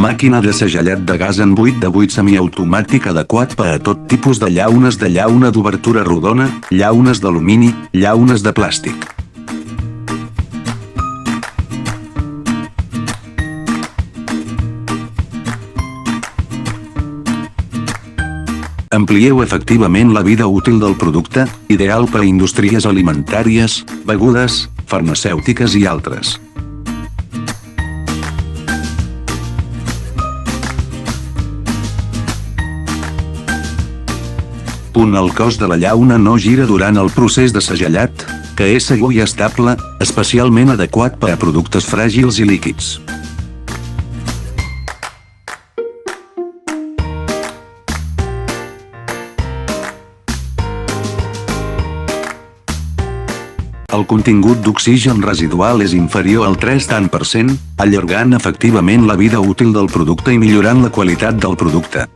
Màquina de segellat de gas en 8x8 semiautomàtic adequat per a tot tipus de llaunes de llauna d'obertura rodona, llaunes d'alumini, llaunes de plàstic. Amplieu efectivament la vida útil del producte, ideal per a indústries alimentàries, begudes, farmacèutiques i altres. El cos de la llauna no gira durant el procés de segellat, que és segur i estable, especialment adequat per a productes fràgils i líquids. El contingut d'oxigen residual és inferior al 3%, allargant efectivament la vida útil del producte i millorant la qualitat del producte.